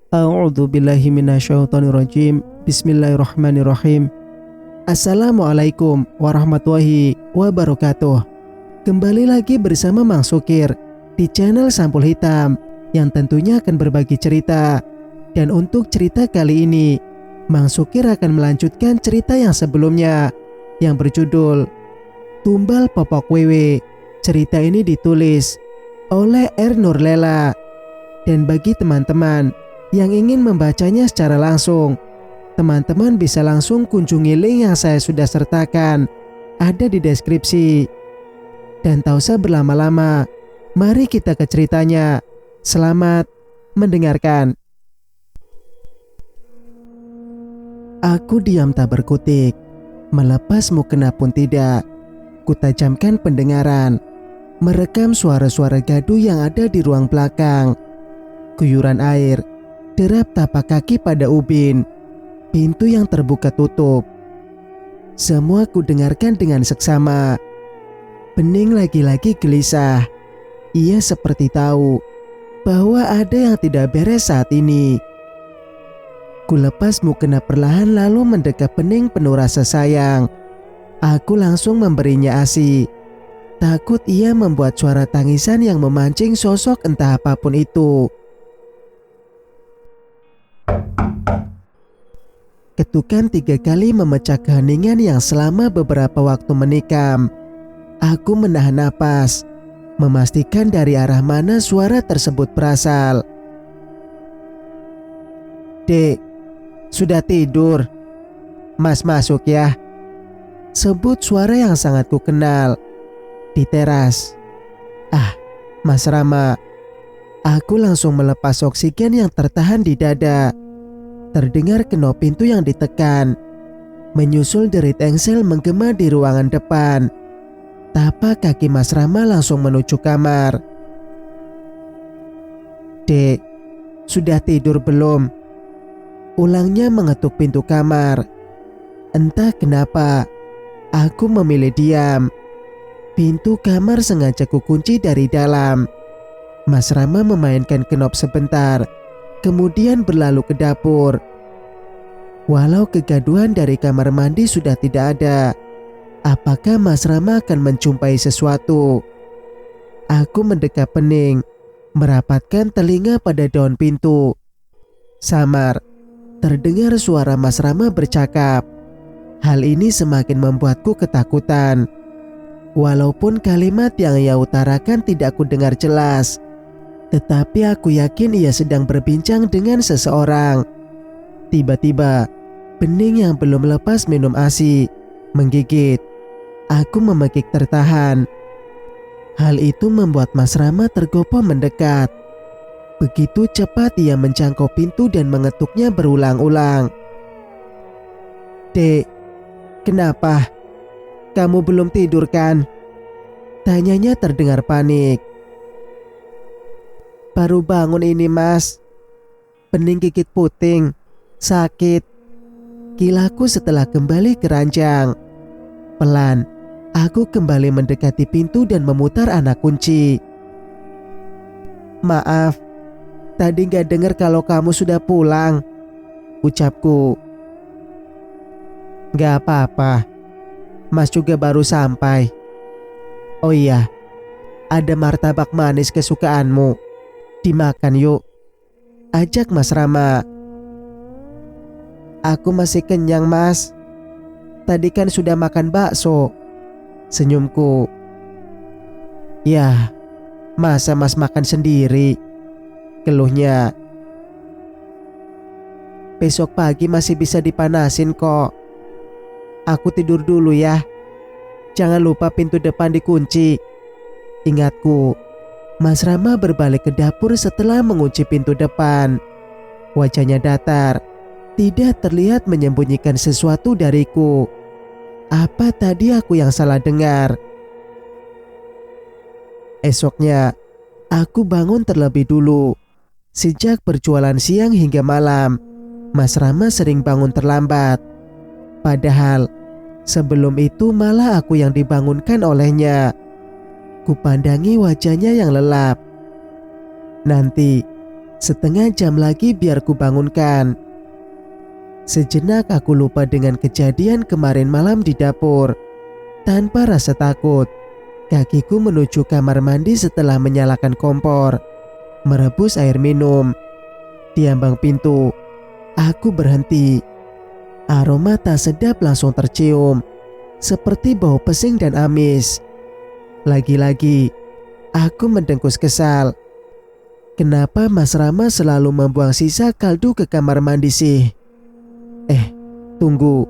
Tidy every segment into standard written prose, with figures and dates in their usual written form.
A'udzu billahi minasyaitonir rajim. Bismillahirrahmanirrahim. Assalamualaikum warahmatullahi wabarakatuh. Kembali lagi bersama Mang Sukir di channel Sampul Hitam yang tentunya akan berbagi cerita. Dan untuk cerita kali ini, Mang Sukir akan melanjutkan cerita yang sebelumnya yang berjudul Tumbal Popok Wewe. Cerita ini ditulis oleh R. Nurlela. Dan bagi teman-teman yang ingin membacanya secara langsung, teman-teman bisa langsung kunjungi link yang saya sudah sertakan, ada di deskripsi. Dan tak usah berlama-lama, mari kita ke ceritanya. Selamat mendengarkan. Aku diam tak berkutik, melepas mukena pun tidak. Kutajamkan pendengaran, merekam suara-suara gaduh yang ada di ruang belakang. Guyuran air, derap tapak kaki pada ubin, pintu yang terbuka tutup. Semua kudengarkan dengan seksama. Bening lagi-lagi gelisah. Ia seperti tahu bahwa ada yang tidak beres saat ini. Kulepas mukena perlahan lalu mendekap Bening penuh rasa sayang. Aku langsung memberinya ASI. Takut ia membuat suara tangisan yang memancing sosok entah apapun itu. Ketukan 3 kali memecah keheningan yang selama beberapa waktu menikam. Aku menahan napas, memastikan dari arah mana suara tersebut berasal. "Dek, sudah tidur? Mas masuk ya," sebut suara yang sangat kukenal di teras. "Ah, Mas Rama." Aku langsung melepas oksigen yang tertahan di dada. Terdengar kenop pintu yang ditekan. Menyusul derit engsel menggema di ruangan depan. Tapak kaki Mas Rama langsung menuju kamar. "Dek, sudah tidur belum?" Ulangnya mengetuk pintu kamar. Entah kenapa, aku memilih diam. Pintu kamar sengaja kukunci dari dalam. Mas Rama memainkan kenop sebentar, kemudian berlalu ke dapur. Walau kegaduhan dari kamar mandi sudah tidak ada, apakah Mas Rama akan menjumpai sesuatu? Aku mendekap Bening, merapatkan telinga pada daun pintu. Samar, terdengar suara Mas Rama bercakap. Hal ini semakin membuatku ketakutan. Walaupun kalimat yang ia utarakan tidak kudengar jelas, tetapi aku yakin ia sedang berbincang dengan seseorang. Tiba-tiba, Bening yang belum lepas minum ASI menggigit. Aku memekik tertahan. Hal itu membuat Mas Rama tergopoh mendekat. Begitu cepat ia menjangkau pintu dan mengetuknya berulang-ulang. "Dek, kenapa? Kamu belum tidur kan?" tanyanya terdengar panik. "Baru bangun ini, Mas. Bening gigit puting, sakit," kilaku setelah kembali ke ranjang. Pelan, aku kembali mendekati pintu dan memutar anak kunci. "Maaf, tadi gak dengar kalau kamu sudah pulang," ucapku. "Gak apa-apa, Mas juga baru sampai. Oh iya, ada martabak manis kesukaanmu. Dimakan yuk," ajak Mas Rama. "Aku masih kenyang, Mas. Tadi kan sudah makan bakso," senyumku. "Ya, masa Mas makan sendiri?" keluhnya. "Besok pagi masih bisa dipanasin kok. Aku tidur dulu ya. Jangan lupa pintu depan dikunci," ingatku. Mas Rama berbalik ke dapur setelah mengunci pintu depan. Wajahnya datar, tidak terlihat menyembunyikan sesuatu dariku. Apa tadi aku yang salah dengar? Esoknya, aku bangun terlebih dulu. Sejak berjualan siang hingga malam, Mas Rama sering bangun terlambat. Padahal, sebelum itu malah aku yang dibangunkan olehnya. Kupandangi wajahnya yang lelap. "Nanti Setengah jam lagi biar ku bangunkan. Sejenak aku lupa dengan kejadian kemarin malam di dapur. Tanpa rasa takut, kakiku menuju kamar mandi setelah menyalakan kompor, merebus air minum. Di ambang pintu, aku berhenti. Aroma tak sedap langsung tercium, seperti bau pesing dan amis. Lagi-lagi, aku mendengkus kesal. Kenapa Mas Rama selalu membuang sisa kaldu ke kamar mandi sih? Tunggu.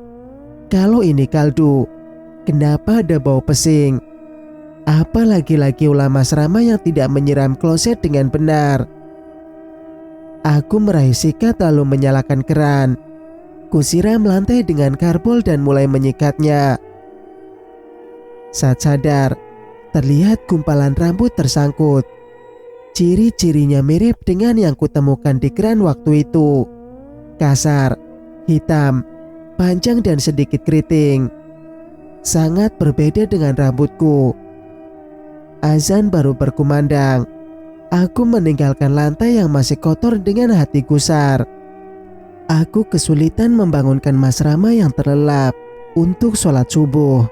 Kalau ini kaldu, kenapa ada bau pesing? Apa lagi-lagi ulah Mas Rama yang tidak menyiram kloset dengan benar? Aku meraih sikat lalu menyalakan keran. Kusiram lantai dengan karbol dan mulai menyikatnya. Saat sadar, terlihat gumpalan rambut tersangkut. Ciri-cirinya mirip dengan yang kutemukan di keran waktu itu. Kasar, hitam, panjang dan sedikit keriting. Sangat berbeda dengan rambutku. Azan baru berkumandang. Aku meninggalkan lantai yang masih kotor dengan hati gusar. Aku kesulitan membangunkan Mas Rama yang terlelap untuk sholat subuh.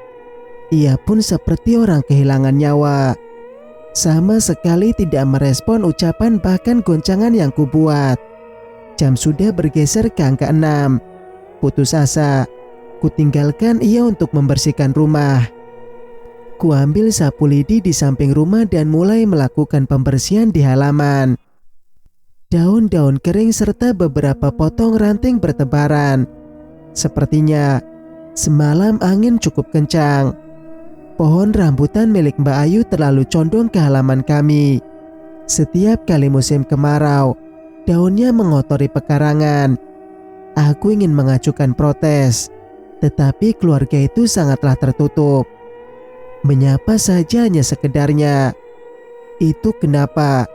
Ia pun seperti orang kehilangan nyawa. Sama sekali tidak merespon ucapan bahkan goncangan yang kubuat. Jam sudah bergeser ke angka 6. Putus asa, kutinggalkan ia untuk membersihkan rumah. Kuambil sapu lidi di samping rumah dan mulai melakukan pembersihan di halaman. Daun-daun kering serta beberapa potong ranting bertebaran. Sepertinya semalam angin cukup kencang. Pohon rambutan milik Mbak Ayu terlalu condong ke halaman kami. Setiap kali musim kemarau, daunnya mengotori pekarangan. Aku ingin mengajukan protes, tetapi keluarga itu sangatlah tertutup. Menyapa saja hanya sekedarnya. Itu kenapa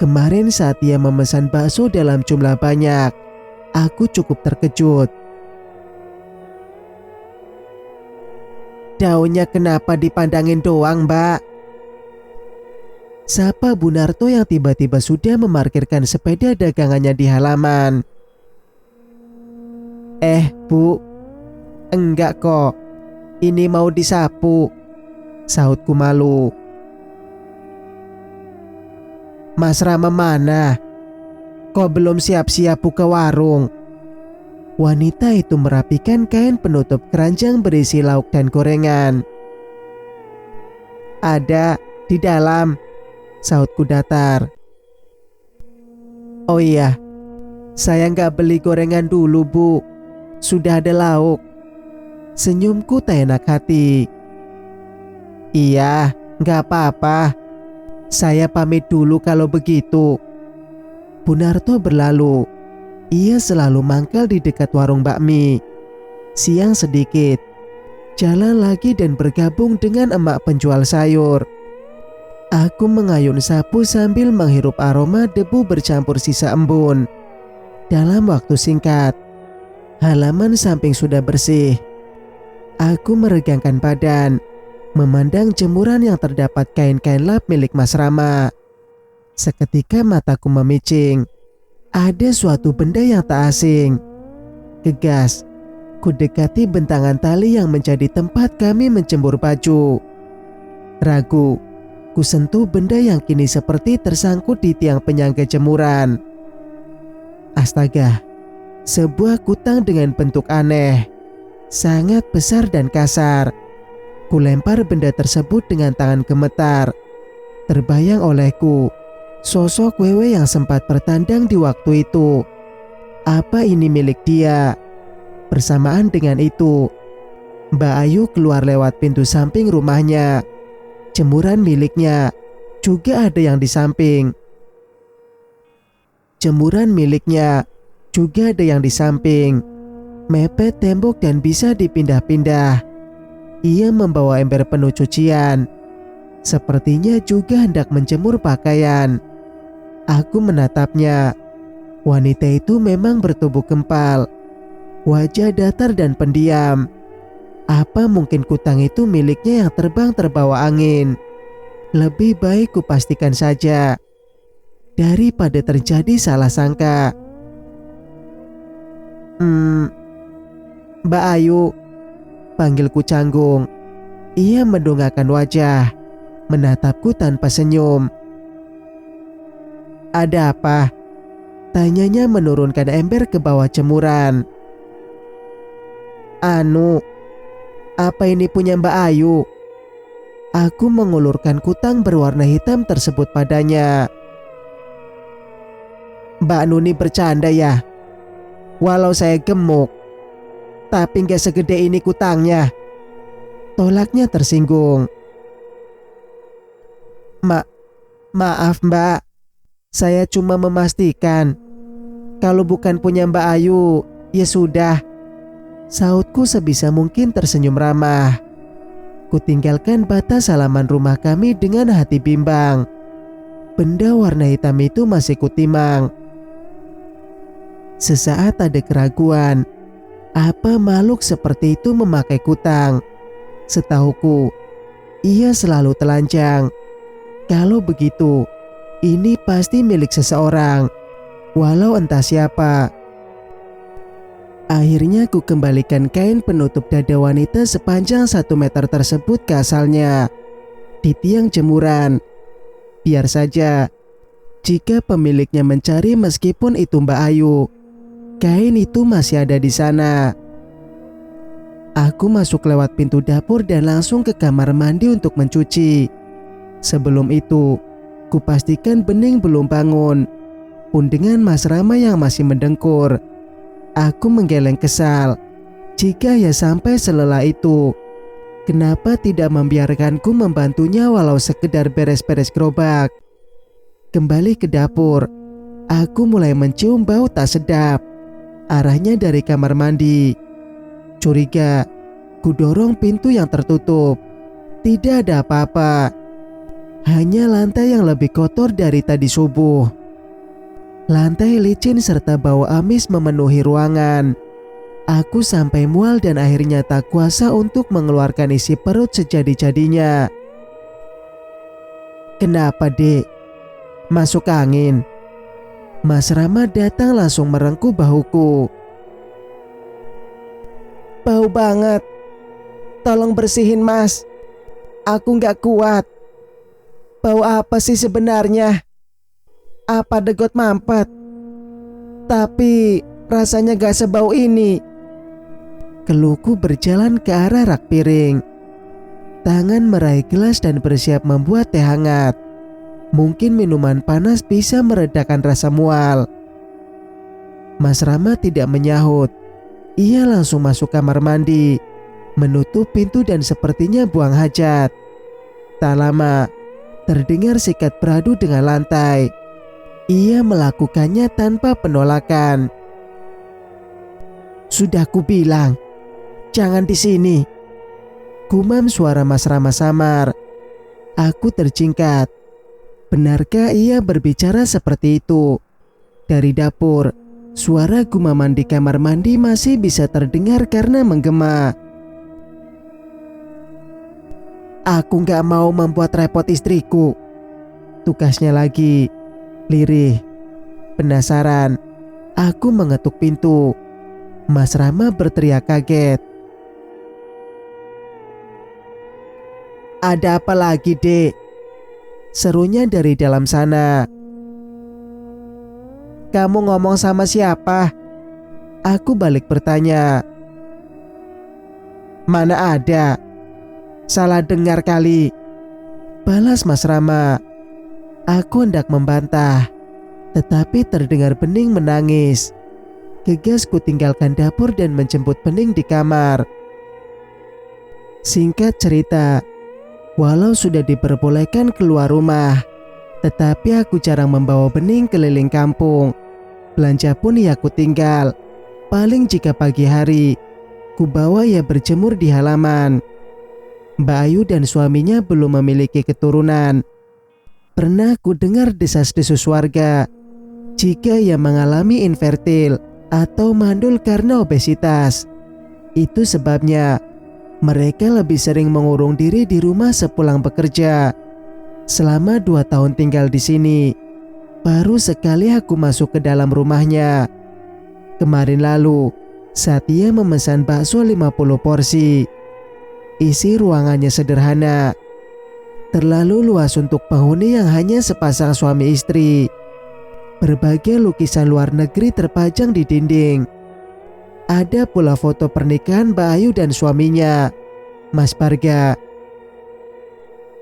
kemarin saat ia memesan bakso dalam jumlah banyak, aku cukup terkejut. Daunnya kenapa dipandangin doang, Mbak? Sapa Bu Narto yang tiba-tiba sudah memarkirkan sepeda dagangannya di halaman. Bu, enggak kok. Ini mau disapu, sahutku malu. Mas Rama mana? Kok belum siap-siap buka warung? Wanita itu merapikan kain penutup keranjang berisi lauk dan gorengan. Ada di dalam, sahutku datar. Oh iya, saya nggak beli gorengan dulu, Bu. Sudah ada lauk. Senyumku tak enak hati. Iya, nggak apa-apa. Saya pamit dulu kalau begitu. Bu Narto berlalu. Ia selalu mangkal di dekat warung bakmi. Siang sedikit, jalan lagi dan bergabung dengan emak penjual sayur. Aku mengayun sapu sambil menghirup aroma debu bercampur sisa embun. Dalam waktu singkat, halaman samping sudah bersih. Aku meregangkan badan, memandang jemuran yang terdapat kain-kain lap milik Mas Rama. Seketika mataku memicing. Ada suatu benda yang tak asing. Gegas, ku dekati bentangan tali yang menjadi tempat kami menjemur baju. Ragu, ku sentuh benda yang kini seperti tersangkut di tiang penyangga jemuran. Astaga, sebuah kutang dengan bentuk aneh, sangat besar dan kasar. Ku lempar benda tersebut dengan tangan gemetar. Terbayang olehku sosok Wewe yang sempat bertandang di waktu itu. Apa ini milik dia? Bersamaan dengan itu, Mbak Ayu keluar lewat pintu samping rumahnya. Jemuran miliknya juga ada yang di samping. Jemuran miliknya juga ada yang di samping. Mepet tembok dan bisa dipindah-pindah. Ia membawa ember penuh cucian. Sepertinya juga hendak menjemur pakaian. Aku menatapnya. Wanita itu memang bertubuh gempal, wajah datar dan pendiam. Apa mungkin kutang itu miliknya yang terbang terbawa angin? Lebih baik kupastikan saja. daripada terjadi salah sangka. Mbak Ayu, panggilku canggung. Ia mendongakkan wajah, menatapku tanpa senyum. Ada apa? Tanyanya menurunkan ember ke bawah jemuran. Apa ini punya Mbak Ayu? Aku mengulurkan kutang berwarna hitam tersebut padanya. Mbak Nuni bercanda ya? Walau saya gemuk, tapi gak segede ini kutangnya. Tolaknya tersinggung. Maaf Mbak, saya cuma memastikan. Kalau bukan punya Mbak Ayu, ya sudah. Sautku sebisa mungkin tersenyum ramah. Kutinggalkan batas halaman rumah kami dengan hati bimbang. Benda warna hitam itu masih kutimang. Sesaat ada keraguan. Apa makhluk seperti itu memakai kutang? Setahuku, ia selalu telanjang. Kalau begitu, ini pasti milik seseorang, walau entah siapa. Akhirnya ku kembalikan kain penutup dada wanita sepanjang 1 meter tersebut ke asalnya, di tiang jemuran. Biar saja, jika pemiliknya mencari meskipun itu Mbak Ayu, kain itu masih ada di sana. Aku masuk lewat pintu dapur dan langsung ke kamar mandi untuk mencuci. Sebelum itu, kupastikan Bening belum bangun. Pun dengan Mas Rama yang masih mendengkur, aku menggeleng kesal. Jika ia sampai selelah itu, kenapa tidak membiarkanku membantunya walau sekedar beres-beres gerobak? Kembali ke dapur, aku mulai mencium bau tak sedap. Arahnya dari kamar mandi. Curiga, kudorong pintu yang tertutup. Tidak ada apa-apa. Hanya lantai yang lebih kotor dari tadi subuh. Lantai licin serta bau amis memenuhi ruangan. Aku sampai mual dan akhirnya tak kuasa untuk mengeluarkan isi perut sejadi-jadinya. Kenapa, Dek? Masuk angin? Mas Rama datang langsung merengkuh bahuku. Bau banget. Tolong bersihin Mas. Aku gak kuat. Bau apa sih sebenarnya? Apa degot mampet? Tapi rasanya gak sebau ini. Keluhku berjalan ke arah rak piring. Tangan meraih gelas dan bersiap membuat teh hangat. Mungkin minuman panas bisa meredakan rasa mual. Mas Rama tidak menyahut. Ia langsung masuk kamar mandi, menutup pintu dan sepertinya buang hajat. Tak lama, terdengar sikat beradu dengan lantai. Ia melakukannya tanpa penolakan. Sudah kubilang, jangan di sini. Gumam suara Mas Rama samar. Aku tercingkat. Benarkah ia berbicara seperti itu? Dari dapur, suara gumaman di kamar mandi masih bisa terdengar karena menggema. Aku gak mau membuat repot istriku. Tugasnya lagi. Lirih. Penasaran. Aku mengetuk pintu. Mas Rama berteriak kaget. Ada apa lagi, Dek? Serunya dari dalam sana. Kamu ngomong sama siapa? Aku balik bertanya. Mana ada. Salah dengar kali. Balas Mas Rama. Aku hendak membantah, tetapi terdengar Bening menangis. Gegas ku tinggalkan dapur dan menjemput Bening di kamar. Singkat cerita, walau sudah diperbolehkan keluar rumah, tetapi aku jarang membawa Bening keliling kampung. Belanja pun ya ku tinggal. Paling jika pagi hari, ku bawa ia berjemur di halaman. Mbak Ayu dan suaminya belum memiliki keturunan. Pernah ku dengar desas-desus warga jika ia mengalami infertil atau mandul karena obesitas. Itu sebabnya mereka lebih sering mengurung diri di rumah sepulang bekerja. Selama 2 tahun tinggal di sini, Baru sekali aku masuk ke dalam rumahnya. Kemarin lalu, saat ia memesan bakso 50 porsi. Isi ruangannya sederhana, terlalu luas untuk penghuni yang hanya sepasang suami istri. Berbagai lukisan luar negeri terpajang di dinding. Ada pula foto pernikahan Mbak Ayu dan suaminya, Mas Barga.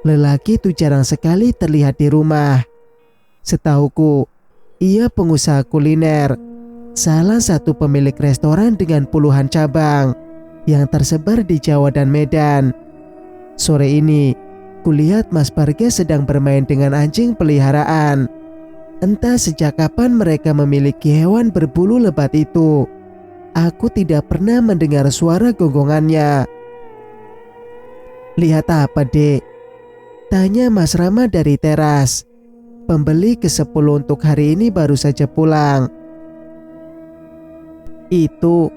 Lelaki itu jarang sekali terlihat di rumah. Setauku, ia pengusaha kuliner, salah satu pemilik restoran dengan puluhan cabang yang tersebar di Jawa dan Medan. Sore ini, kulihat Mas Barga sedang bermain dengan anjing peliharaan. Entah sejak kapan mereka memiliki hewan berbulu lebat itu. Aku tidak pernah mendengar suara gonggongannya. "Lihat apa, Dek?" tanya Mas Rama dari teras. Pembeli ke-10 untuk hari ini baru saja pulang. "Itu,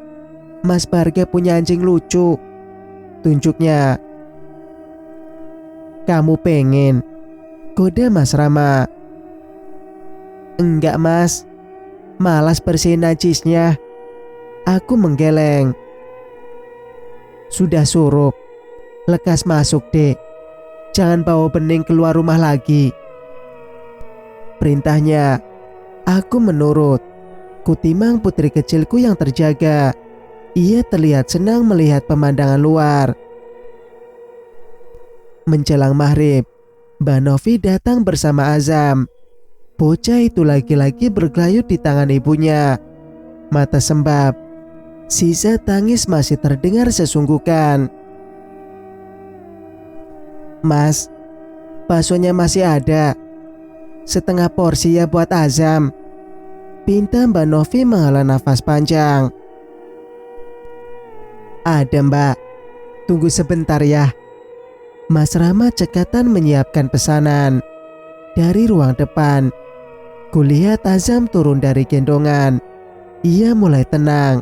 Mas Barga punya anjing lucu," tunjuknya. "Kamu pengen?" goda Mas Rama. "Enggak, Mas. Malas bersihin najisnya." Aku menggeleng. "Sudah surup. Lekas masuk, Dek. Jangan bawa bening keluar rumah lagi," perintahnya. Aku menurut. Kutimang putri kecilku yang terjaga. Ia terlihat senang melihat pemandangan luar. Menjelang maghrib, Mbak Novi datang bersama Azam. Bocah itu lagi-lagi bergelayut di tangan ibunya. Mata sembab. Sisa tangis masih terdengar sesungguhkan. "Mas, baksonya masih ada. Setengah porsi ya buat Azam," pinta Mbak Novi menghela nafas panjang. "Ada, Mbak. Tunggu sebentar ya." Mas Rama cekatan menyiapkan pesanan. Dari ruang depan, kulihat Azam turun dari gendongan. Ia mulai tenang,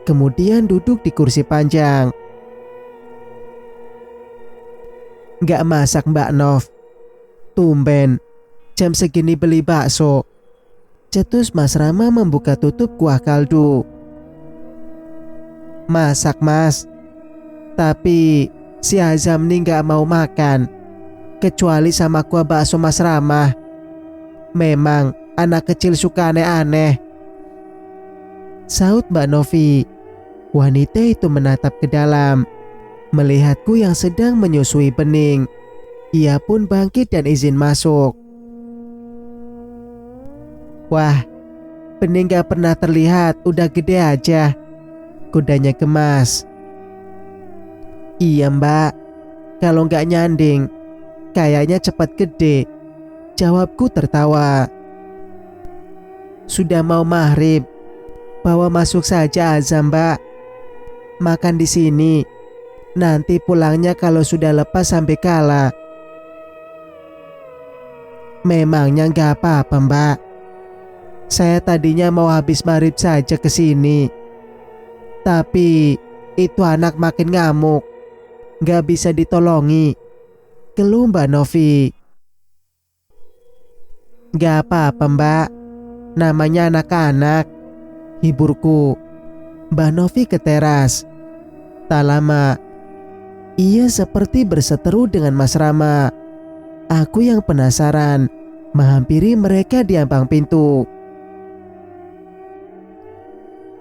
kemudian duduk di kursi panjang. "Nggak masak, Mbak Nov? Tumben, jam segini beli bakso," cetus Mas Rama membuka tutup kuah kaldu. "Masak, Mas. Tapi si Azam nih nggak mau makan, kecuali sama kuah bakso Mas Rama. Memang anak kecil suka aneh-aneh," saut Mbak Novi. Wanita itu menatap ke dalam, melihatku yang sedang menyusui bening. Ia pun bangkit dan izin masuk. "Wah, bening gak pernah terlihat, udah gede aja," kudanya gemas. "Iya, Mbak. Kalau gak nyanding, kayaknya cepat gede," jawabku tertawa. "Sudah mau maghrib, bawa masuk saja Azam, Mbak. Makan di sini. Nanti pulangnya kalau sudah lepas sampai kala." "Memangnya nggak apa-apa, Mbak. Saya tadinya mau habis maghrib saja ke sini. Tapi itu anak makin ngamuk. Nggak bisa ditolongi," keluh Mbak Novi. "Nggak apa-apa, Mbak. Namanya anak-anak," hiburku. Mbak Novi ke teras. Tak lama, ia seperti berseteru dengan Mas Rama. Aku yang penasaran menghampiri mereka di ambang pintu.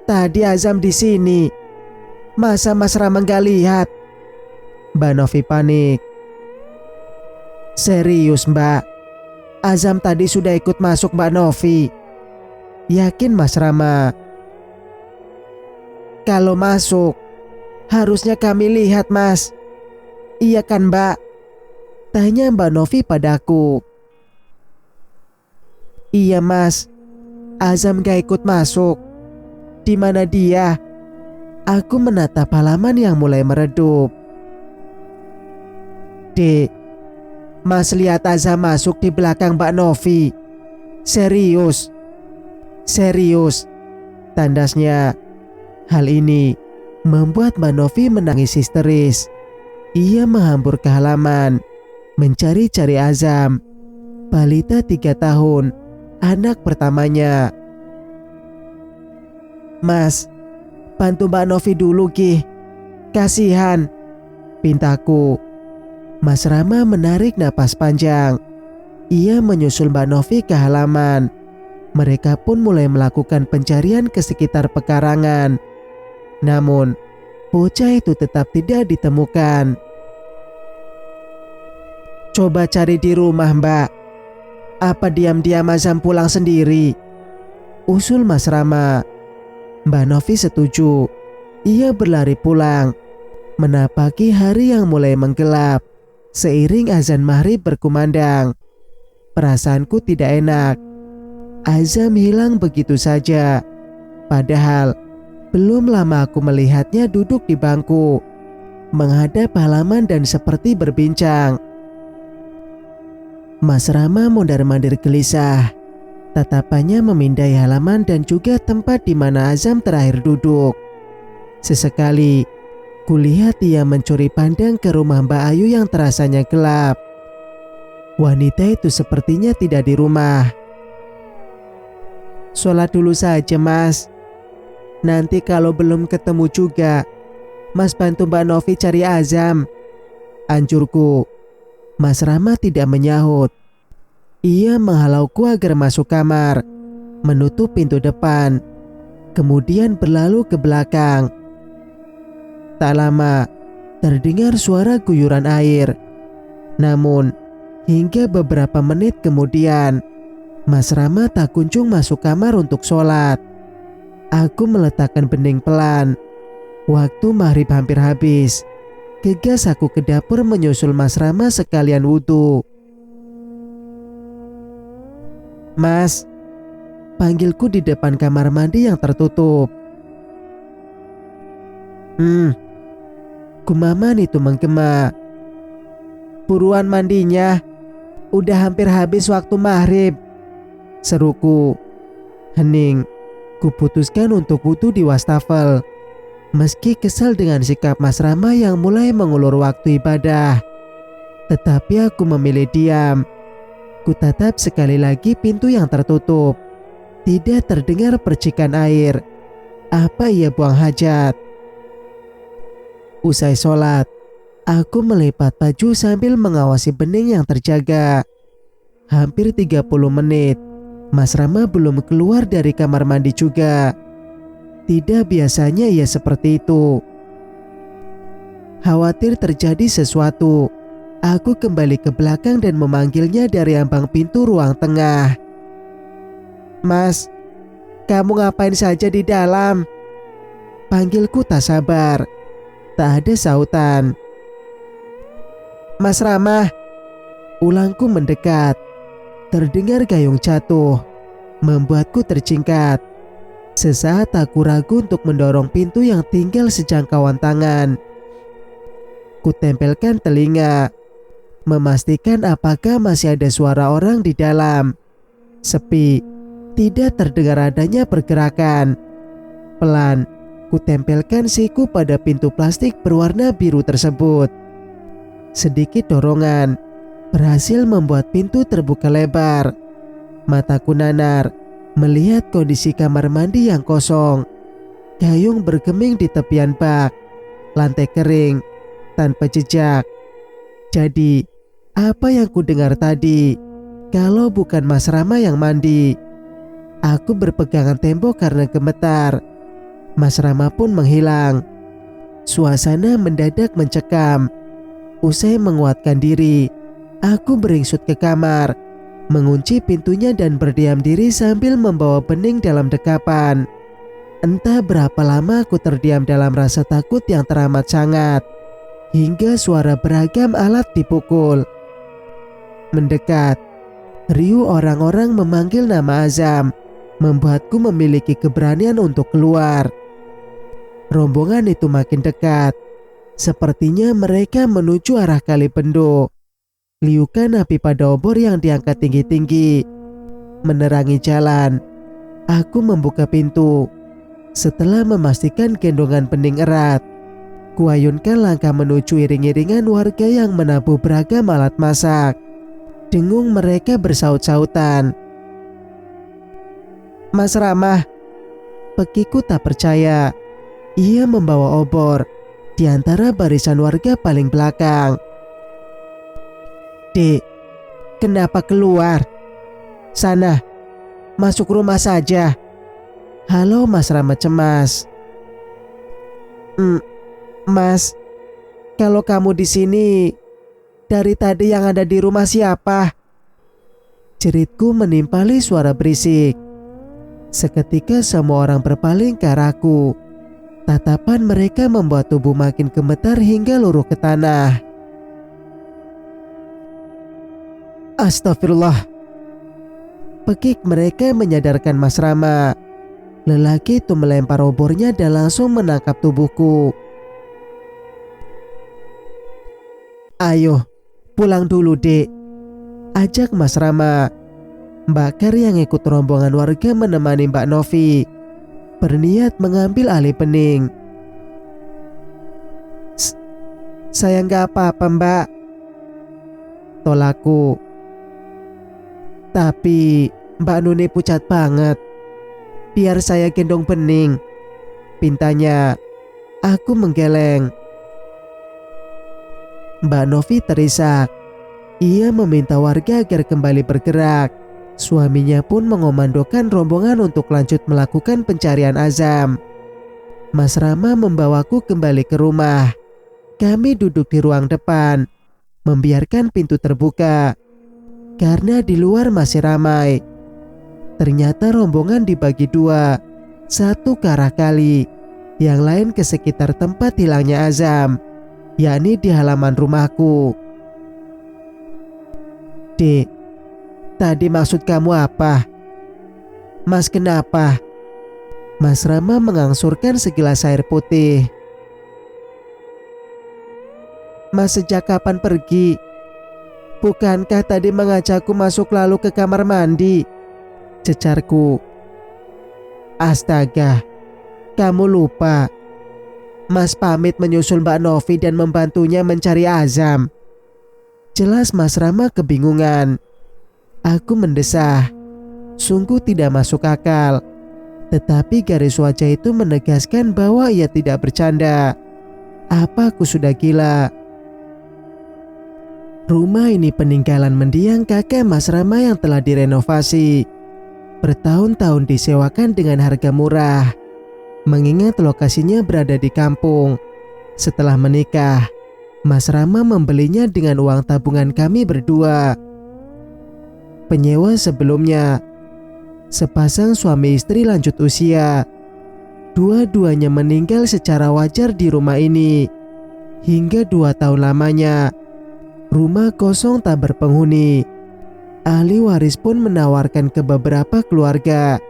"Tadi Azam di sini. Masa Mas Rama nggak lihat?" Mbak Novi panik. "Serius, Mbak. Azam tadi sudah ikut masuk, Mbak Novi," yakin Mas Rama. "Kalau masuk, harusnya kami lihat, Mas. Iya kan, Mbak?" tanya Mbak Novi padaku. "Iya, Mas. Azam gak ikut masuk. Di mana dia?" Aku menatap halaman yang mulai meredup. "Dek, Mas lihat Azam masuk di belakang Mbak Novi. Serius. Serius," tandasnya. Hal ini membuat Mbak Novi menangis histeris. Ia menghambur ke halaman, mencari-cari Azam. Balita 3 tahun anak pertamanya. "Mas, bantu Mbak Novi dulu Ki, kasihan," pintaku. Mas Rama menarik napas panjang. Ia menyusul Mbak Novi ke halaman. Mereka pun mulai melakukan pencarian ke sekitar pekarangan. Namun, bocah itu tetap tidak ditemukan. "Coba cari di rumah, Mbak. Apa diam-diam Azam pulang sendiri?" usul Mas Rama. Mbak Novi setuju. Ia berlari pulang, menapaki hari yang mulai menggelap. Seiring azan maghrib berkumandang, perasaanku tidak enak. Azam hilang begitu saja. Padahal belum lama aku melihatnya duduk di bangku, menghadap halaman dan seperti berbincang. Mas Rama mondar-mandir gelisah. Tatapannya memindai halaman dan juga tempat di mana Azam terakhir duduk. Sesekali, kulihat ia mencuri pandang ke rumah Mbak Ayu yang terasanya gelap. Wanita itu sepertinya tidak di rumah. "Sholat dulu saja, Mas. Nanti kalau belum ketemu juga, Mas bantu Mbak Novi cari Azam," anjurku. Mas Rama tidak menyahut. Ia menghalauku agar masuk kamar, menutup pintu depan, kemudian berlalu ke belakang. Tak lama, terdengar suara guyuran air. Namun, hingga beberapa menit kemudian, Mas Rama tak kunjung masuk kamar untuk sholat. Aku meletakkan bening pelan. Waktu maghrib hampir habis. Gegas aku ke dapur menyusul Mas Rama sekalian wudhu. "Mas," panggilku di depan kamar mandi yang tertutup. Gumaman itu menggema. "Buruan mandinya, udah hampir habis waktu maghrib," seruku. Hening, kuputuskan untuk wudhu di wastafel. Meski kesal dengan sikap Mas Rama yang mulai mengulur waktu ibadah, tetapi aku memilih diam. Kutatap sekali lagi pintu yang tertutup. Tidak terdengar percikan air. Apa ia buang hajat? Usai sholat, aku melipat baju sambil mengawasi bening yang terjaga. Hampir 30 menit, Mas Rama belum keluar dari kamar mandi juga. Tidak biasanya ia seperti itu. Khawatir terjadi sesuatu, aku kembali ke belakang dan memanggilnya dari ambang pintu ruang tengah. "Mas, kamu ngapain saja di dalam?" Panggilku tak sabar. Tak ada sautan. "Mas Rama," ulangku mendekat. Terdengar gayung jatuh, membuatku tercingkat. Sesaat aku ragu untuk mendorong pintu yang tinggal sejangkauan tangan. Kutempelkan telinga, memastikan apakah masih ada suara orang di dalam. Sepi, tidak terdengar adanya pergerakan. Pelan, kutempelkan siku pada pintu plastik berwarna biru tersebut. Sedikit dorongan berhasil membuat pintu terbuka lebar. Mataku nanar melihat kondisi kamar mandi yang kosong. Gayung bergeming di tepian bak, lantai kering, tanpa jejak. Jadi, apa yang ku dengar tadi? Kalau bukan Mas Rama yang mandi. Aku berpegangan tembok karena gemetar. Mas Rama pun menghilang. Suasana mendadak mencekam. Usai menguatkan diri, aku beringsut ke kamar, mengunci pintunya dan berdiam diri sambil membawa bening dalam dekapan. Entah berapa lama aku terdiam dalam rasa takut yang teramat sangat, hingga suara beragam alat dipukul. Mendekat, riuh orang-orang memanggil nama Azam, membuatku memiliki keberanian untuk keluar. Rombongan itu makin dekat. Sepertinya mereka menuju arah Kali Bendo. Liukan api pada obor yang diangkat tinggi-tinggi menerangi jalan. Aku membuka pintu. Setelah memastikan gendongan bening erat, kuayunkan langkah menuju iring-iringan warga yang menabuh beragam alat masak. Dengung mereka bersaut-sautan. Mas Rama. Pekiku tak percaya. Ia membawa obor di antara barisan warga paling belakang. Dek, kenapa keluar? Sana, masuk rumah saja. Halo Mas Rama cemas. Mas, kalau kamu di sini, dari tadi yang ada di rumah siapa? Jeritku menimpali suara berisik. Seketika semua orang berpaling ke arahku. Tatapan mereka membuat tubuh makin gemetar hingga luruh ke tanah. Astagfirullah. Pekik mereka menyadarkan Mas Rama. Lelaki itu melempar obornya dan langsung menangkap tubuhku. Ayo, pulang dulu dek, ajak Mas Rama. Mbak Kar yang ikut rombongan warga menemani Mbak Novi, berniat mengambil alih bening. Saya nggak apa-apa Mbak, tolakku. Tapi Mbak Nuni pucat banget. Biar saya gendong bening, pintanya. Aku menggeleng. Mbak Novi terisak. Ia meminta warga agar kembali bergerak. Suaminya pun mengomandokan rombongan untuk lanjut melakukan pencarian Azam. Mas Rama membawaku kembali ke rumah. Kami duduk di ruang depan, membiarkan pintu terbuka. Karena di luar masih ramai. Ternyata rombongan dibagi dua, satu ke arah kali, yang lain ke sekitar tempat hilangnya Azam, yakni di halaman rumahku. Dek, tadi maksud kamu apa? Mas kenapa? Mas Rama mengangsurkan segelas air putih. Mas sejak kapan pergi? Bukankah tadi mengajakku masuk lalu ke kamar mandi? Cecarku. Astaga, kamu lupa. Mas pamit menyusul Mbak Novi dan membantunya mencari Azam. Jelas Mas Rama kebingungan. Aku mendesah. Sungguh tidak masuk akal. Tetapi garis wajah itu menegaskan bahwa ia tidak bercanda. Apa aku sudah gila? Rumah ini peninggalan mendiang kakek Mas Rama yang telah direnovasi. Bertahun-tahun disewakan dengan harga murah. Mengingat lokasinya berada di kampung. Setelah menikah, Mas Rama membelinya dengan uang tabungan kami berdua. Penyewa sebelumnya, sepasang suami istri lanjut usia. Dua-duanya meninggal secara wajar di rumah ini. Hingga 2 tahun lamanya, rumah kosong tak berpenghuni. Ahli waris pun menawarkan ke beberapa keluarga.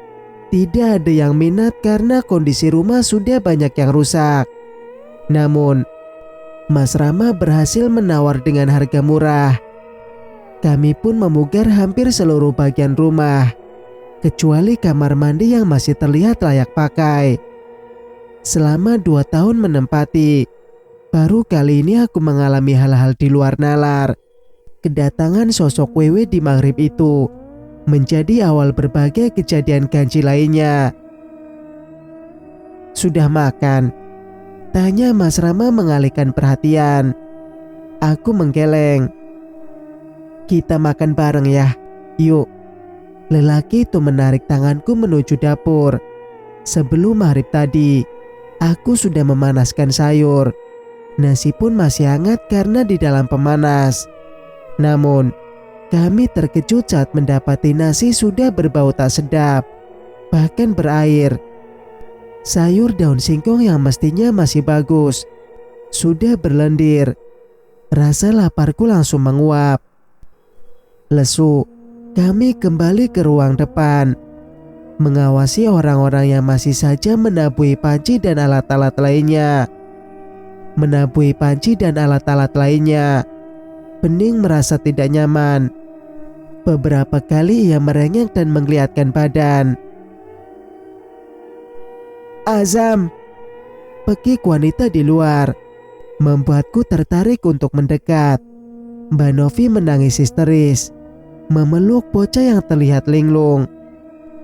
Tidak ada yang minat karena kondisi rumah sudah banyak yang rusak. Namun, Mas Rama berhasil menawar dengan harga murah. Kami pun memugar hampir seluruh bagian rumah, kecuali kamar mandi yang masih terlihat layak pakai. Selama 2 tahun menempati, baru kali ini aku mengalami hal-hal di luar nalar. Kedatangan sosok Wewe di maghrib itu menjadi awal berbagai kejadian ganjil lainnya. Sudah makan? Tanya Mas Rama mengalihkan perhatian. Aku menggeleng. Kita makan bareng ya, yuk. Lelaki itu menarik tanganku menuju dapur. Sebelum maghrib tadi, aku sudah memanaskan sayur. Nasi pun masih hangat karena di dalam pemanas. Namun, kami terkejut saat mendapati nasi sudah berbau tak sedap, bahkan berair. Sayur daun singkong yang mestinya masih bagus, sudah berlendir. Rasa laparku langsung menguap. Lesu, kami kembali ke ruang depan, mengawasi orang-orang yang masih saja menabui panci dan alat-alat lainnya. Bening merasa tidak nyaman. Beberapa kali ia merengek dan menggeliatkan badan. Azam, pekik wanita di luar, membuatku tertarik untuk mendekat. Mbak Novi menangis histeris, memeluk bocah yang terlihat linglung.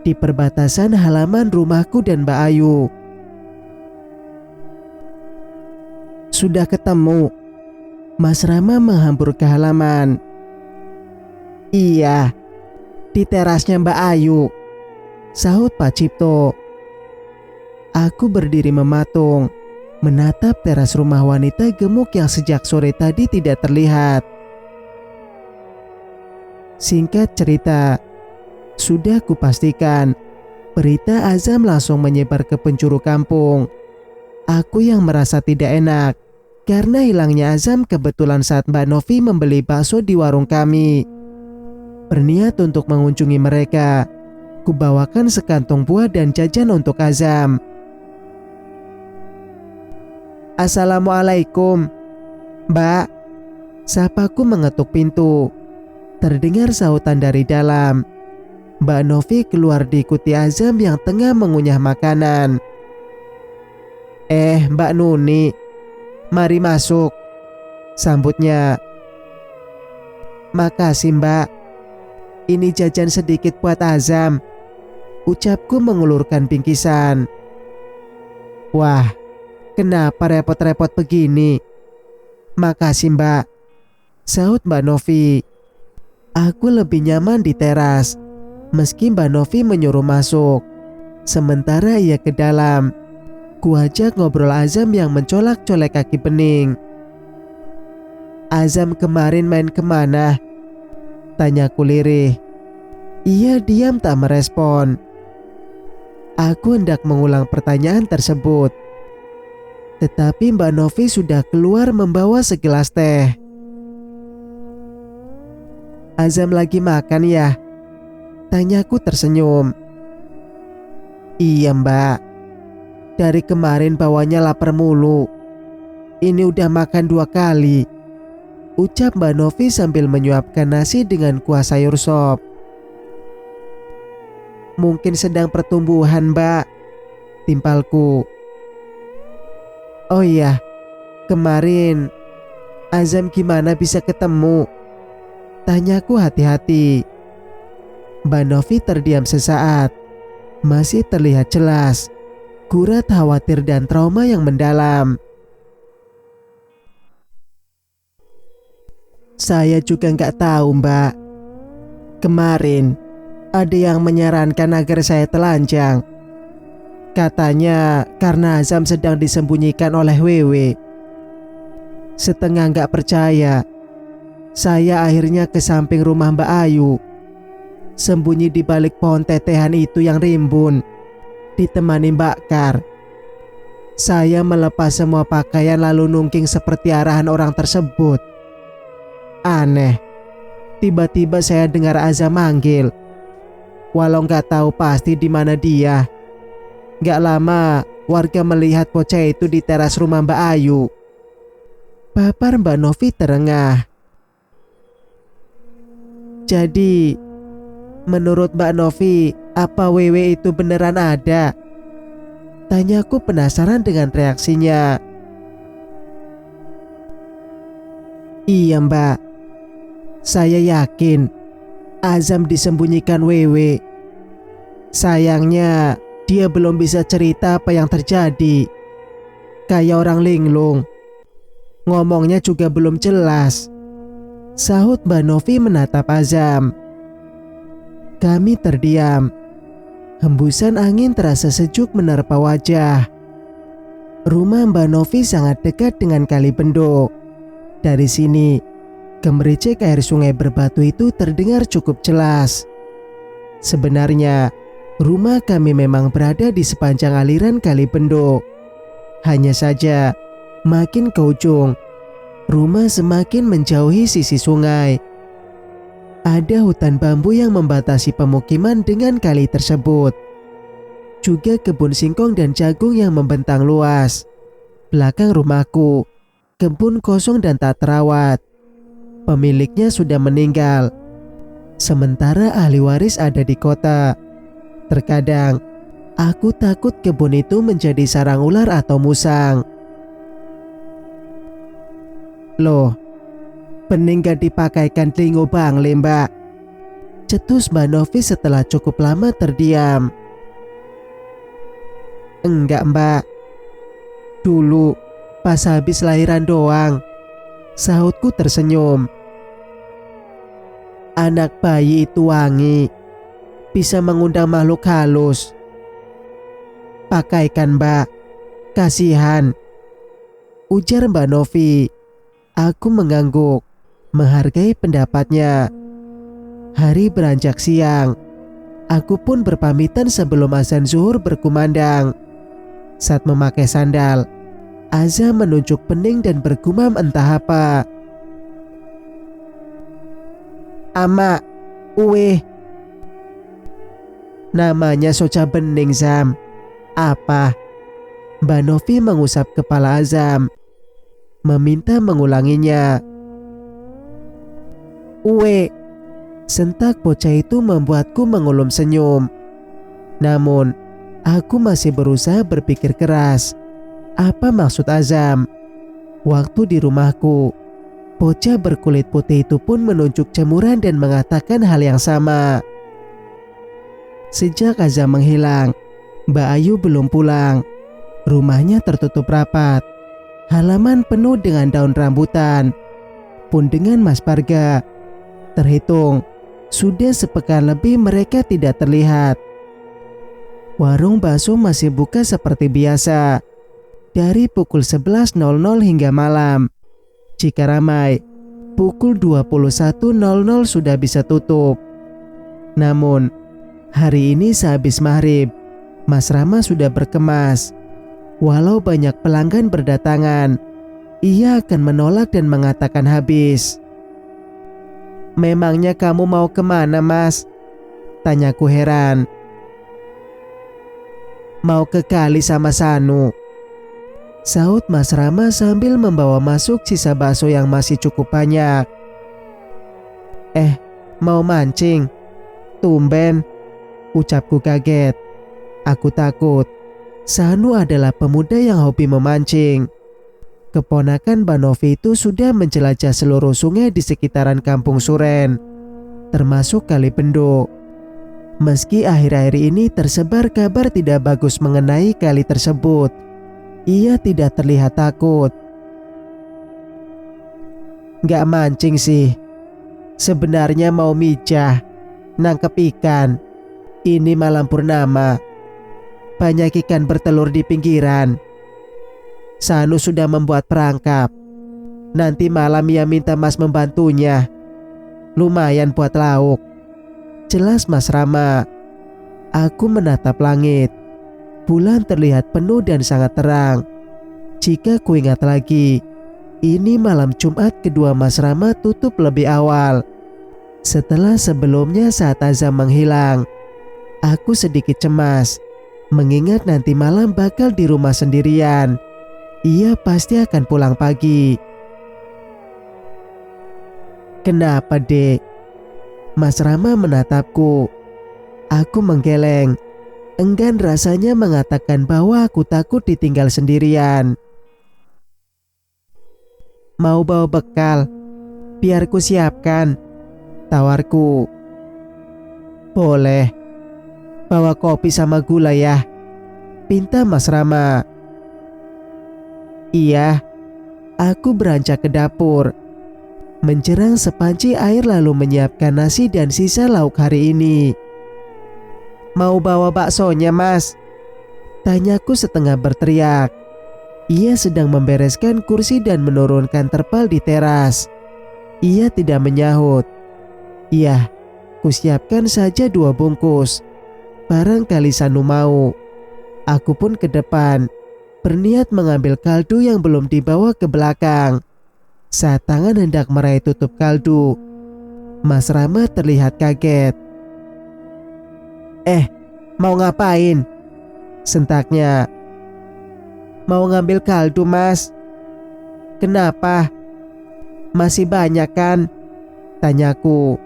di perbatasan halaman rumahku dan Mbak Ayu. Sudah ketemu? Mas Rama menghambur ke halaman. Iya, di terasnya Mbak Ayu, sahut Pak Cipto. Aku berdiri mematung, menatap teras rumah wanita gemuk yang sejak sore tadi tidak terlihat. Singkat cerita, sudah kupastikan berita Azam langsung menyebar ke penjuru kampung. Aku yang merasa tidak enak karena hilangnya Azam kebetulan saat Mbak Novi membeli bakso di warung kami. Berniat untuk mengunjungi mereka, kubawakan sekantong buah dan jajan untuk Azam. Assalamualaikum, Mbak. Sapaku mengetuk pintu. Terdengar sahutan dari dalam. Mbak Novi keluar diikuti Azam yang tengah mengunyah makanan. Mbak Nuni, mari masuk, sambutnya. Makasih Mbak, ini jajan sedikit buat Azam, ucapku mengulurkan bingkisan. Wah, kenapa repot-repot begini? Makasih Mbak, sahut Mbak Novi. Aku lebih nyaman di teras, meski Mbak Novi menyuruh masuk. Sementara ia ke dalam, kuajak ngobrol Azam yang mencolak-colek kaki bening. Azam kemarin main kemana? Tanyaku lirih. Ia diam tak merespon. Aku hendak mengulang pertanyaan tersebut, tetapi Mbak Novi sudah keluar membawa segelas teh. Azam lagi makan ya? Tanyaku tersenyum. Iya Mbak, dari kemarin bawanya lapar mulu. Ini udah makan 2 kali, ucap Mbak Novi sambil menyuapkan nasi dengan kuah sayur sop. Mungkin sedang pertumbuhan Mbak, timpalku. Oh iya, kemarin Azam gimana bisa ketemu? Tanyaku hati-hati. Mbak Novi terdiam sesaat. Masih terlihat jelas gurat khawatir dan trauma yang mendalam. Saya juga nggak tahu Mbak. Kemarin ada yang menyarankan agar saya telanjang. Katanya karena Azam sedang disembunyikan oleh Wewe. Setengah nggak percaya, saya akhirnya ke samping rumah Mbak Ayu, sembunyi di balik pohon tetehan itu yang rimbun, ditemani Mbak Kar. Saya melepas semua pakaian lalu nungking seperti arahan orang tersebut. Aneh, tiba-tiba saya dengar Azam manggil. Walau nggak tahu pasti di mana dia. Nggak lama warga melihat bocah itu di teras rumah Mbak Ayu. Papar Mbak Novi terengah. Jadi, menurut Mbak Novi, apa Wewe itu beneran ada? Tanyaku penasaran dengan reaksinya. Iya Mbak, saya yakin Azam disembunyikan Wewe. Sayangnya dia belum bisa cerita apa yang terjadi. Kayak orang linglung, ngomongnya juga belum jelas, sahut Mbak Novi menatap Azam. Kami terdiam. Hembusan angin terasa sejuk menerpa wajah. Rumah Mbak Novi sangat dekat dengan Kali Bendok. Dari sini, gemericik air sungai berbatu itu terdengar cukup jelas. Sebenarnya, rumah kami memang berada di sepanjang aliran Kali Bendok. Hanya saja, makin ke ujung, rumah semakin menjauhi sisi sungai. Ada hutan bambu yang membatasi pemukiman dengan kali tersebut. Juga kebun singkong dan jagung yang membentang luas. Belakang rumahku, kebun kosong dan tak terawat. Pemiliknya sudah meninggal. Sementara ahli waris ada di kota. Terkadang, aku takut kebun itu menjadi sarang ular atau musang. Loh, bening gak dipakaikan telingo Bang Mbak? cetus Mbak Novi setelah cukup lama terdiam. Enggak Mbak, dulu pas habis lahiran doang, sahutku tersenyum. Anak bayi itu wangi, bisa mengundang makhluk halus. Pakaikan Mbak, kasihan, ujar Mbak Novi. Aku mengangguk, menghargai pendapatnya. Hari beranjak siang, aku pun berpamitan sebelum azan zuhur berkumandang. Saat memakai sandal, Aza menunjuk pening dan bergumam entah apa. Ama, uwe. Namanya Soca Bening Zam. Apa? Mbak Novi mengusap kepala Azam, meminta mengulanginya. Uwe. Sentak bocah itu membuatku mengulum senyum. Namun, aku masih berusaha berpikir keras. Apa maksud Azam? Waktu di rumahku, bocah berkulit putih itu pun menunjuk jemuran dan mengatakan hal yang sama. Sejak Azam menghilang, Mbak Ayu belum pulang. Rumahnya tertutup rapat. Halaman penuh dengan daun rambutan. Pun dengan Mas Parga, terhitung sudah sepekan lebih mereka tidak terlihat. Warung bakso masih buka seperti biasa, dari pukul 11.00 hingga malam. Jika ramai, pukul 21.00 sudah bisa tutup. Namun, hari ini sehabis maghrib, Mas Rama sudah berkemas. Walau banyak pelanggan berdatangan, ia akan menolak dan mengatakan habis. Memangnya kamu mau kemana, Mas? Tanyaku heran. Mau ke kali sama Sanu, sahut Mas Rama sambil membawa masuk sisa bakso yang masih cukup banyak. Mau mancing? Tumben, ucapku kaget. Aku takut Sanu adalah pemuda yang hobi memancing. Keponakan Mbak Novi itu sudah menjelajah seluruh sungai di sekitaran Kampung Suren, termasuk Kali Bendo. Meski akhir-akhir ini tersebar kabar tidak bagus mengenai kali tersebut, ia tidak terlihat takut. Gak mancing sih, sebenarnya mau mijah, nangkep ikan. Ini malam purnama, banyak ikan bertelur di pinggiran. Sanu sudah membuat perangkap. Nanti malam ia minta Mas membantunya. Lumayan buat lauk, jelas Mas Rama. Aku menatap langit. Bulan terlihat penuh dan sangat terang. Jika kuingat lagi, ini malam Jumat kedua Mas Rama tutup lebih awal. Setelah sebelumnya saat Azam menghilang, aku sedikit cemas, mengingat nanti malam bakal di rumah sendirian. Ia pasti akan pulang pagi. Kenapa, Dek? Mas Rama menatapku. Aku menggeleng, enggan rasanya mengatakan bahwa aku takut ditinggal sendirian. Mau bawa bekal? Biar ku siapkan, tawarku. Boleh. Bawa kopi sama gula ya, pinta Mas Rama. Iya. Aku beranjak ke dapur, menjerang sepanci air lalu menyiapkan nasi dan sisa lauk hari ini. Mau bawa baksonya, Mas? Tanyaku setengah berteriak. Ia sedang membereskan kursi dan menurunkan terpal di teras. Ia tidak menyahut. Iya, kusiapkan saja 2 bungkus. Barangkali Sanu mau. Aku pun ke depan, berniat mengambil kaldu yang belum dibawa ke belakang. Saat tangan hendak meraih tutup kaldu, Mas Rama terlihat kaget. Mau ngapain? Sentaknya. Mau ngambil kaldu, Mas. Kenapa? Masih banyak kan? Tanyaku.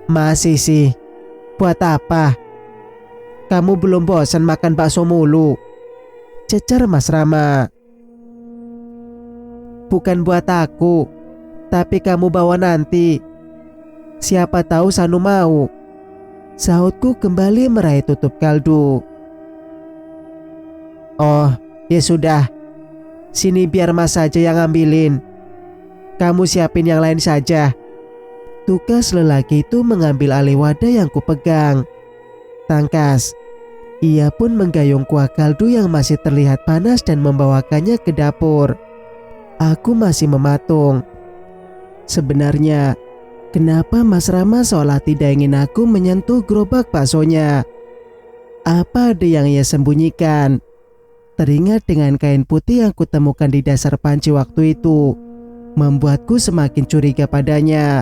Masih sih. Buat apa? Kamu belum bosan makan bakso mulu? Cecar Mas Rama. Bukan buat aku, tapi kamu bawa nanti. Siapa tahu Sanu mau. Sahutku kembali meraih tutup kaldu. Oh, ya sudah. Sini biar Mas saja yang ambilin. Kamu siapin yang lain saja. Tugas lelaki itu mengambil alih wadah yang kupegang. Tangkas. Ia pun menggayung kuah kaldu yang masih terlihat panas dan membawakannya ke dapur. Aku masih mematung. Sebenarnya, kenapa Mas Rama seolah tidak ingin aku menyentuh gerobak baksonya? Apa ada yang ia sembunyikan? Teringat dengan kain putih yang kutemukan di dasar panci waktu itu, membuatku semakin curiga padanya.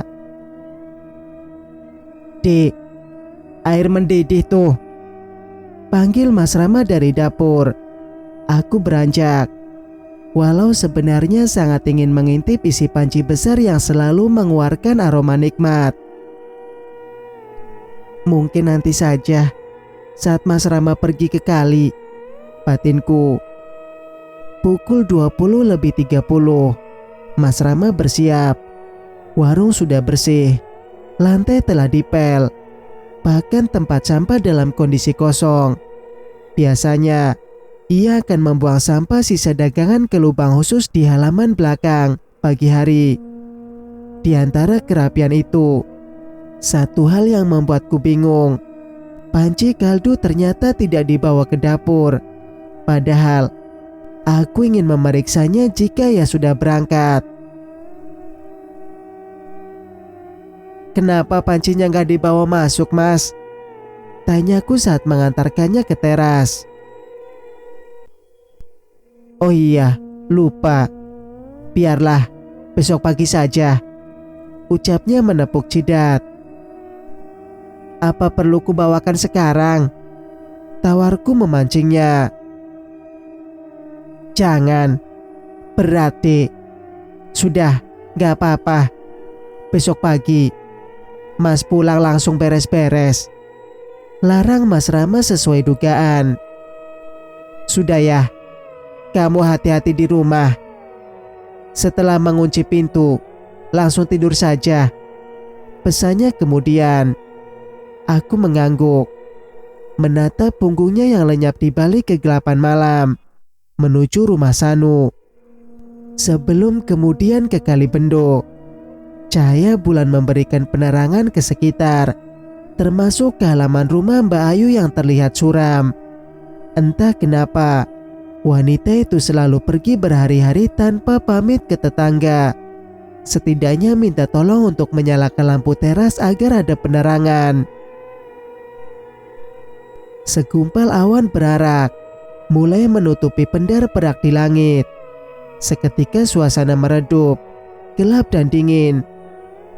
Dek, air mendidih tuh. Panggil Mas Rama dari dapur. Aku beranjak. Walau sebenarnya sangat ingin mengintip isi panci besar yang selalu mengeluarkan aroma nikmat. Mungkin nanti saja, saat Mas Rama pergi ke kali, batinku. Pukul 20:30. Mas Rama bersiap. Warung sudah bersih. Lantai telah dipel. Bahkan tempat sampah dalam kondisi kosong. Biasanya, ia akan membuang sampah sisa dagangan ke lubang khusus di halaman belakang pagi hari. Di antara kerapian itu, satu hal yang membuatku bingung. Panci kaldu ternyata tidak dibawa ke dapur. Padahal, aku ingin memeriksanya jika ia sudah berangkat. Kenapa pancinya nggak dibawa masuk, Mas? Tanyaku saat mengantarkannya ke teras. Oh iya, lupa. Biarlah, besok pagi saja. Ucapnya menepuk jidat. Apa perlu kubawakan sekarang? Tawarku memancingnya. Jangan, berat Dek. Sudah, gak apa-apa. Besok pagi, Mas pulang langsung beres-beres. Larang Mas Rama sesuai dugaan. Sudah ya, kamu hati-hati di rumah. Setelah mengunci pintu, langsung tidur saja. Pesannya kemudian. Aku mengangguk, menatap punggungnya yang lenyap di balik kegelapan malam, menuju rumah Sanu. Sebelum kemudian ke Kali Bendo, cahaya bulan memberikan penerangan ke sekitar, termasuk ke halaman rumah Mbak Ayu yang terlihat suram. Entah kenapa, wanita itu selalu pergi berhari-hari tanpa pamit ke tetangga. Setidaknya minta tolong untuk menyalakan lampu teras agar ada penerangan. Segumpal awan berarak, mulai menutupi pendar perak di langit. Seketika suasana meredup, gelap dan dingin.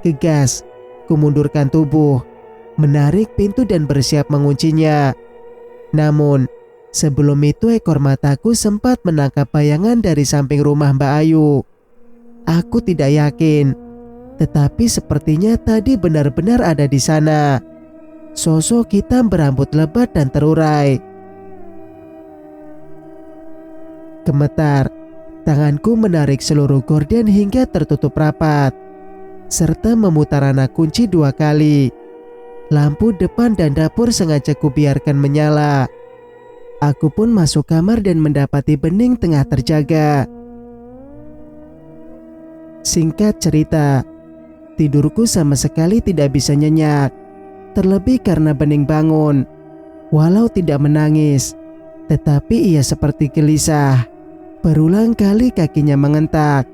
Gegas, kumundurkan tubuh, menarik pintu dan bersiap menguncinya. Namun, sebelum itu ekor mataku sempat menangkap bayangan dari samping rumah Mbak Ayu. Aku tidak yakin, tetapi sepertinya tadi benar-benar ada di sana. Sosok hitam berambut lebat dan terurai. Gemetar, tanganku menarik seluruh gorden hingga tertutup rapat, serta memutar anak kunci 2 kali. Lampu depan dan dapur sengaja kubiarkan menyala. Aku pun masuk kamar dan mendapati Bening tengah terjaga. Singkat cerita, tidurku sama sekali tidak bisa nyenyak. Terlebih karena Bening bangun. Walau tidak menangis, tetapi ia seperti gelisah. Berulang kali kakinya mengentak.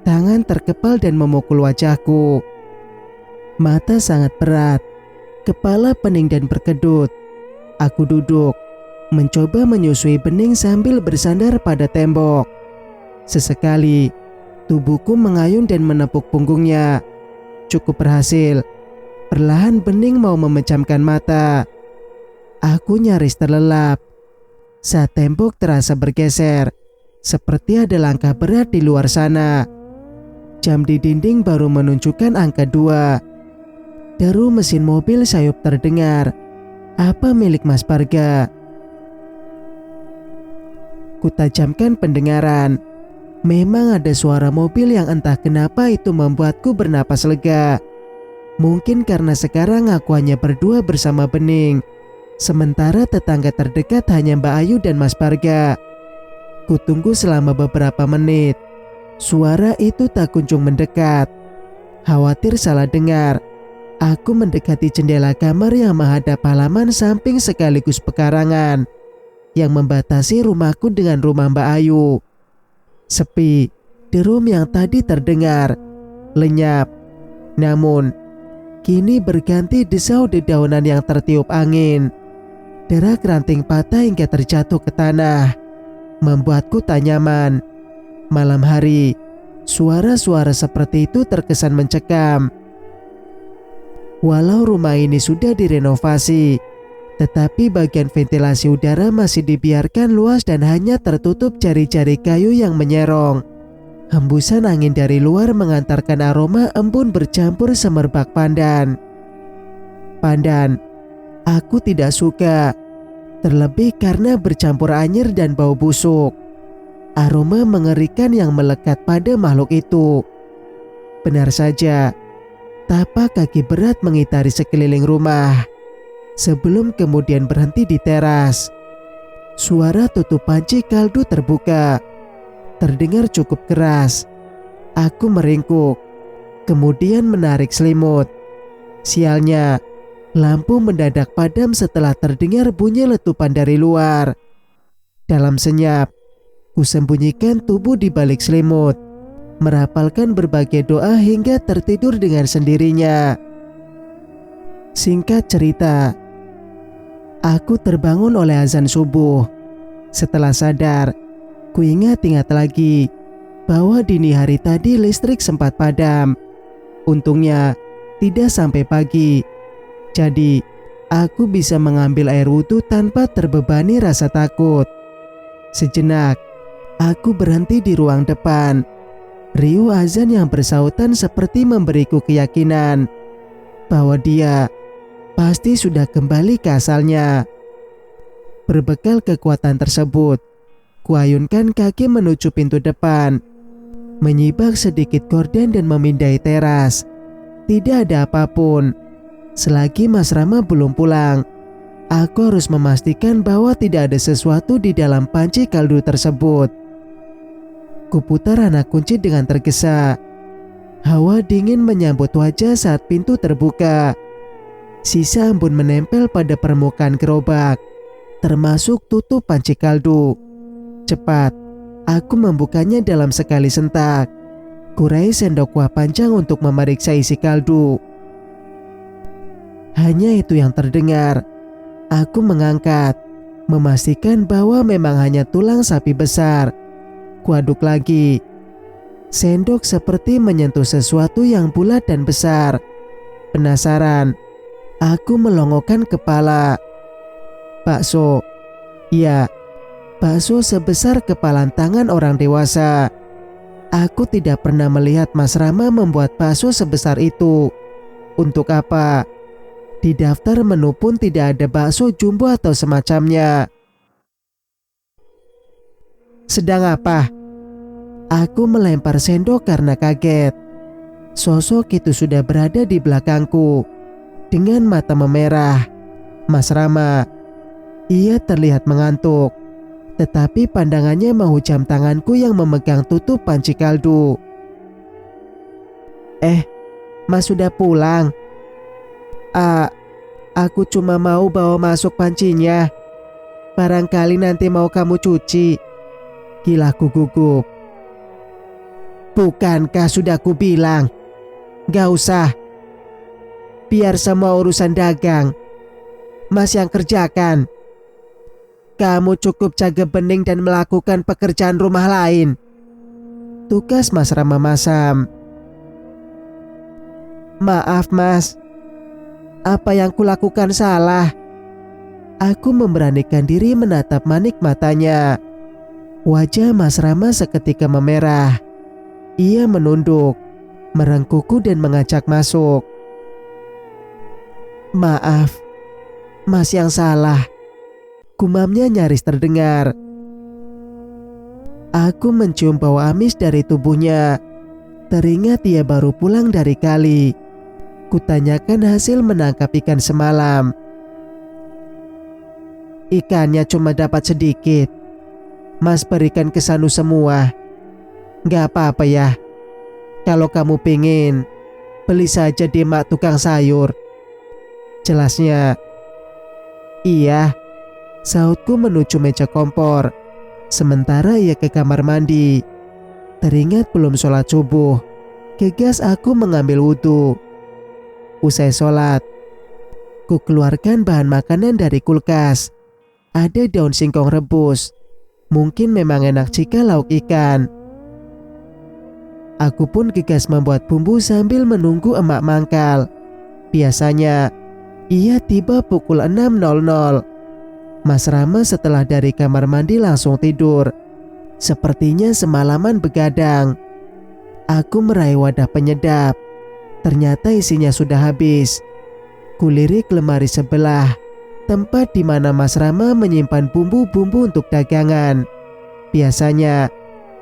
Tangan terkepal dan memukul wajahku. Mata sangat berat. Kepala pening dan berkedut. Aku duduk, mencoba menyusui Bening sambil bersandar pada tembok. Sesekali, tubuhku mengayun dan menepuk punggungnya. Cukup berhasil. Perlahan Bening mau memejamkan mata. Aku nyaris terlelap saat tembok terasa bergeser, seperti ada langkah berat di luar sana. Jam di dinding baru menunjukkan angka 2. Deru mesin mobil sayup terdengar. Apa milik Mas Parga? Kutajamkan pendengaran. Memang ada suara mobil yang entah kenapa itu membuatku bernapas lega. Mungkin karena sekarang aku hanya berdua bersama Bening, sementara tetangga terdekat hanya Mbak Ayu dan Mas Barga. Kutunggu selama beberapa menit. Suara itu tak kunjung mendekat. Khawatir salah dengar, aku mendekati jendela kamar yang menghadap halaman samping sekaligus pekarangan yang membatasi rumahku dengan rumah Mbak Ayu. Sepi, derum yang tadi terdengar lenyap. Namun, kini berganti desau dedaunan yang tertiup angin. Derak ranting patah hingga terjatuh ke tanah, membuatku tak nyaman. Malam hari, suara-suara seperti itu terkesan mencekam. Walau rumah ini sudah direnovasi, tetapi bagian ventilasi udara masih dibiarkan luas dan hanya tertutup jari-jari kayu yang menyerong. Hembusan angin dari luar mengantarkan aroma embun bercampur semerbak pandan. Pandan, aku tidak suka, terlebih karena bercampur anyir dan bau busuk. Aroma mengerikan yang melekat pada makhluk itu. Benar saja, tapak kaki berat mengitari sekeliling rumah, sebelum kemudian berhenti di teras. Suara tutup panci kaldu terbuka, terdengar cukup keras. Aku meringkuk, kemudian menarik selimut. Sialnya, lampu mendadak padam setelah terdengar bunyi letupan dari luar. Dalam senyap, kusembunyikan tubuh di balik selimut, merapalkan berbagai doa hingga tertidur dengan sendirinya. Singkat cerita, aku terbangun oleh azan subuh. Setelah sadar, kuingat-ingat lagi bahwa dini hari tadi listrik sempat padam. Untungnya tidak sampai pagi, jadi aku bisa mengambil air wudhu tanpa terbebani rasa takut. Sejenak, aku berhenti di ruang depan. Riuh azan yang bersautan seperti memberiku keyakinan bahwa dia pasti sudah kembali ke asalnya. Berbekal kekuatan tersebut, kuayunkan kaki menuju pintu depan, menyibak sedikit gorden dan memindai teras. Tidak ada apapun. Selagi Mas Rama belum pulang, aku harus memastikan bahwa tidak ada sesuatu di dalam panci kaldu tersebut. Kuputar anak kunci dengan tergesa. Hawa dingin menyambut wajah saat pintu terbuka. Sisa embun menempel pada permukaan gerobak, termasuk tutup panci kaldu. Cepat, aku membukanya dalam sekali sentak. Kurai sendok kuah panjang untuk memeriksa isi kaldu. Hanya itu yang terdengar. Aku mengangkat, memastikan bahwa memang hanya tulang sapi besar. Kuaduk lagi. Sendok seperti menyentuh sesuatu yang bulat dan besar. Penasaran, aku melongokkan kepala. Bakso. Ya, bakso sebesar kepalan tangan orang dewasa. Aku tidak pernah melihat Mas Rama membuat bakso sebesar itu. Untuk apa? Di daftar menu pun tidak ada bakso jumbo atau semacamnya. Sedang apa? Aku melempar sendok karena kaget. Sosok itu sudah berada di belakangku, dengan mata memerah. Mas Rama. Ia terlihat mengantuk, tetapi pandangannya menghujam tanganku yang memegang tutup panci kaldu. Mas sudah pulang? Aku cuma mau bawa masuk pancinya. Barangkali nanti mau kamu cuci. Gilaku gugup. Bukankah sudah kubilang, gak usah. Biar semua urusan dagang Mas yang kerjakan. Kamu cukup jaga bening dan melakukan pekerjaan rumah lain. Tugas Mas Rama masam. Maaf Mas, apa yang kulakukan salah? Aku memberanikan diri menatap manik matanya. Wajah Mas Rama seketika memerah. Ia menunduk, merengkuku dan mengajak masuk. Maaf, Mas yang salah. Gumamnya nyaris terdengar. Aku mencium bau amis dari tubuhnya. Teringat ia baru pulang dari kali. Kutanyakan hasil menangkap ikan semalam. Ikannya cuma dapat sedikit. Mas berikan ke Sanu semua. Gak apa-apa ya. Kalau kamu pengen, beli saja di mak tukang sayur. Jelasnya. Iya, sahutku menuju meja kompor. Sementara ia ke kamar mandi. Teringat belum sholat subuh. Gegas aku mengambil wudhu. Usai sholat, ku keluarkan bahan makanan dari kulkas. Ada daun singkong rebus. Mungkin memang enak jika lauk ikan. Aku pun gegas membuat bumbu sambil menunggu emak mangkal. Biasanya, ia tiba pukul 6.00. Mas Rama setelah dari kamar mandi langsung tidur. Sepertinya semalaman begadang. Aku meraih wadah penyedap. Ternyata isinya sudah habis. Kulirik lemari sebelah, tempat di mana Mas Rama menyimpan bumbu-bumbu untuk dagangan. Biasanya,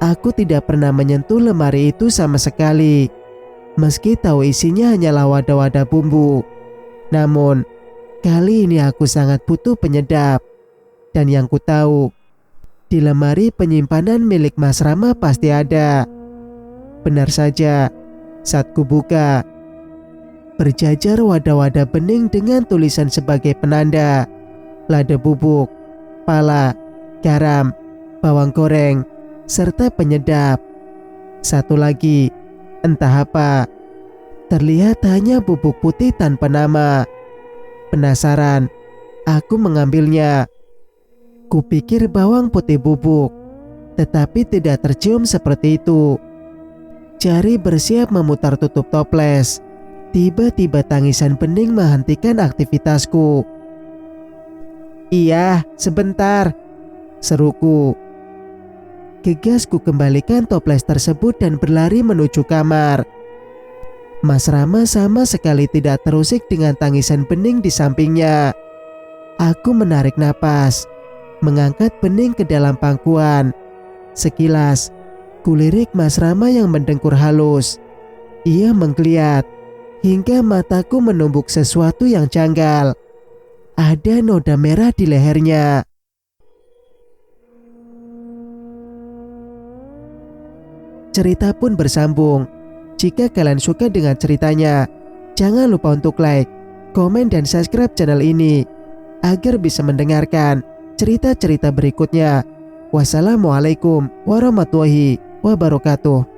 aku tidak pernah menyentuh lemari itu sama sekali. Meski tahu isinya hanyalah wadah-wadah bumbu. Namun, kali ini aku sangat butuh penyedap. Dan yang ku tahu, di lemari penyimpanan milik Mas Rama pasti ada. Benar saja, saat ku buka, berjajar wadah-wadah bening dengan tulisan sebagai penanda. Lada bubuk, pala, garam, bawang goreng, serta penyedap. Satu lagi, entah apa, terlihat hanya bubuk putih tanpa nama. Penasaran, aku mengambilnya. Kupikir bawang putih bubuk, tetapi tidak tercium seperti itu. Jari bersiap memutar tutup toples. Tiba-tiba tangisan bening menghentikan aktivitasku. Iya, sebentar, seruku. Gegas ku kembalikan toples tersebut dan berlari menuju kamar. Mas Rama sama sekali tidak terusik dengan tangisan bening di sampingnya. Aku menarik napas, mengangkat bening ke dalam pangkuan. Sekilas, kulirik Mas Rama yang mendengkur halus. Ia menggeliat hingga mataku menumbuk sesuatu yang janggal. Ada noda merah di lehernya. Cerita pun bersambung. Jika kalian suka dengan ceritanya, jangan lupa untuk like, komen, dan subscribe channel ini agar bisa mendengarkan cerita-cerita berikutnya. Wassalamualaikum warahmatullahi wabarakatuh.